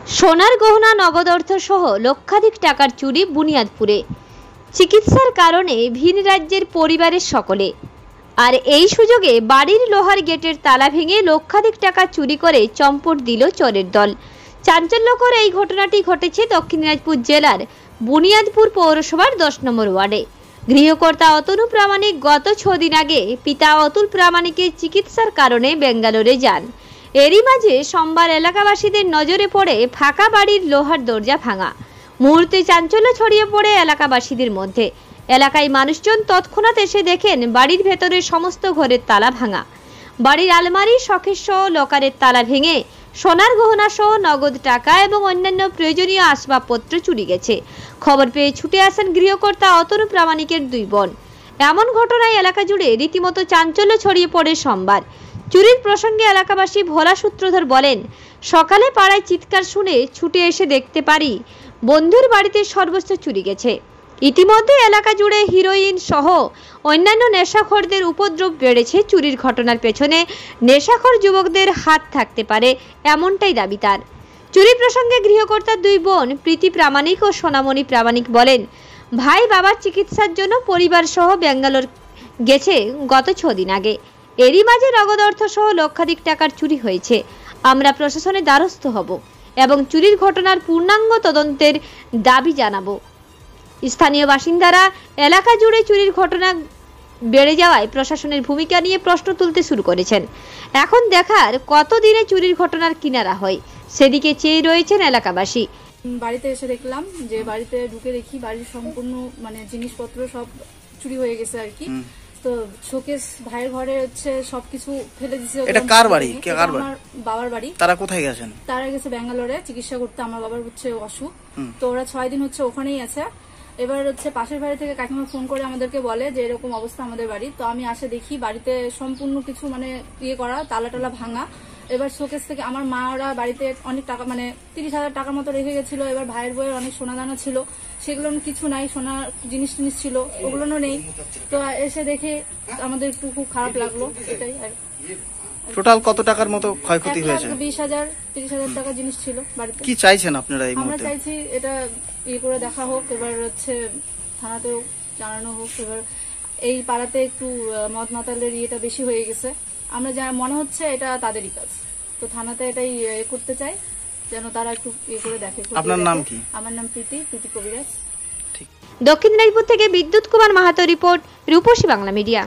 সোনার গহনা, নগদ অর্থ সহ লক্ষাধিক টাকার চুরি বুনিয়াদপুরে। চিকিৎসার কারণে ভিন রাজ্যের পরিবারের সকলে। আর এই সুযোগে বাড়ির লোহার গেটের তালা ভেঙে লক্ষাধিক টাকা চুরি করে চম্পট দিল চোরের দল। চাঞ্চল্যকর এই ঘটনাটি ঘটেছে দক্ষিণ দিনাজপুর জেলার বুনিয়াদপুর পৌরসভার 10 নম্বর ওয়ার্ডে। গৃহকর্তা অতনু প্রামাণিক গত 6 দিন আগে পিতা অতুল প্রামাণিকের চিকিৎসার কারণে বেঙ্গালোরে যান। এরই মাঝে সোমবার এলাকাবাসীদের নজরে পড়ে ফাঁকা বাড়ির লোহার দরজা ভাঙা। মুহূর্তে চাঞ্চল্য ছড়িয়ে পড়ে এলাকাবাসীদের মধ্যে। এলাকায় মানুষজন তৎক্ষণাৎ এসে দেখেন বাড়ির ভেতরে সমস্ত ঘরের তালা ভাঙা। বাড়ির আলমারি, শখের সহ লকারের তালা ভেঙে সোনার গহনা সহ নগদ টাকা এবং অন্যান্য প্রয়োজনীয় আসবাবপত্র চুরি গেছে। খবর পেয়ে ছুটে আসেন গৃহকর্তা অতনু প্রামাণিকের 2 বোন। এমন ঘটনায় এলাকা জুড়ে রীতিমতো চাঞ্চল্য ছড়িয়ে পড়ে সোমবার। চুরির প্রসঙ্গে এলাকাবাসী ভোলা সূত্রধর বলেন, সকালে পাড়ায় চিৎকার শুনে ছুটে এসে দেখতে পারি বন্ধুর বাড়িতে সর্বস্ব চুরি গেছে। ইতিমধ্যে এলাকা জুড়ে হিরোইন সহ অন্যান্য নেশাখোরদের উপদ্রব বেড়েছে। চুরির ঘটনার পেছনে নেশাখোর যুবকদের হাত থাকতে পারে, এমনটাই দাবি তার। চুরি প্রসঙ্গে গৃহকর্তার 2 বোন প্রীতি প্রামাণিক ও সোনামণি প্রামাণিক বলেন, ভাই বাবার চিকিৎসার জন্য পরিবার সহ বেঙ্গালোর গেছে গত 6 দিন আগে। এরই মাঝে নগদ অর্থ সহ লক্ষাধিক টাকার চুরি হয়েছে। আমরা প্রশাসনের দ্বারস্থ হব এবং চুরির ঘটনার পূর্ণাঙ্গ তদন্তের দাবি জানাবো। স্থানীয় বাসিন্দারা এলাকা জুড়ে চুরির ঘটনা বেড়ে যাওয়ায় প্রশাসনের ভূমিকা নিয়ে প্রশ্ন তুলতে শুরু করেছেন। এখন দেখার কতদিনে চুরির ঘটনার কিনারা হয়, সেদিকে চেয়ে রয়েছেন এলাকাবাসী। বাড়িতে এসে দেখলাম যে বাড়িতে ঢুকে দেখি বাড়ির সম্পূর্ণ জিনিসপত্র সব চুরি হয়ে গেছে আর কি। তো শোকেস ভাইয়ের ঘরে হচ্ছে সবকিছু ফেলে দিয়েছে। এটা কার বাড়ি? কার বাড়ি? আমার বাবার বাড়ি। তারা কোথায় গেছেন? তারা গেছে ব্যাঙ্গালোরে চিকিৎসা করতে। আমার বাবার হচ্ছে অসুখ, তো ওরা 6 দিন হচ্ছে ওখানেই আছে। এবার হচ্ছে পাশের বাড়ি থেকে কাকিমা ফোন করে আমাদেরকে বলে যে এরকম অবস্থা আমাদের বাড়ি। তো আমি আসে দেখি বাড়িতে সম্পূর্ণ কিছু করা, তালা টালা ভাঙা। এবার শোকেস থেকে আমার মা ওরা বাড়িতে অনেক টাকা 30,000 টাকার মতো রেখে গেছিল। এবার ভাইয়ের বইয়ের অনেক সোনা দানা ছিল, সেগুলো কিছু নাই। সোনার জিনিস ছিল, ওগুলো নেই। তো এসে দেখে আমাদের একটু খুব খারাপ লাগলো, এটাই আর। টোটাল কত টাকার মতো ক্ষয়ক্ষতি হয়েছে? 20,000 30,000 টাকা জিনিস ছিল বাড়িতে। কি চাইছেন আপনারা এই মুহূর্তে? আমরা চাইছি এটা করে দেখা হোক, এবার হচ্ছে থানাতেও জানানো হোক। এবার এই পাড়াতে একটু মদ মাতালের ইয়েটা বেশি হয়ে গেছে। আমরা যা মনে হচ্ছে এটা তাদেরই কাজ। তো থানাতে এটাই করতে চাই, যেন তারা একটু করে দেখে। আপনার নাম কি? আমার নাম প্রীতি কবিরাজ। দক্ষিণ দিনাজপুর থেকে বিদ্যুৎ কুমার মাহাতো রিপোর্ট, রূপসী বাংলা মিডিয়া।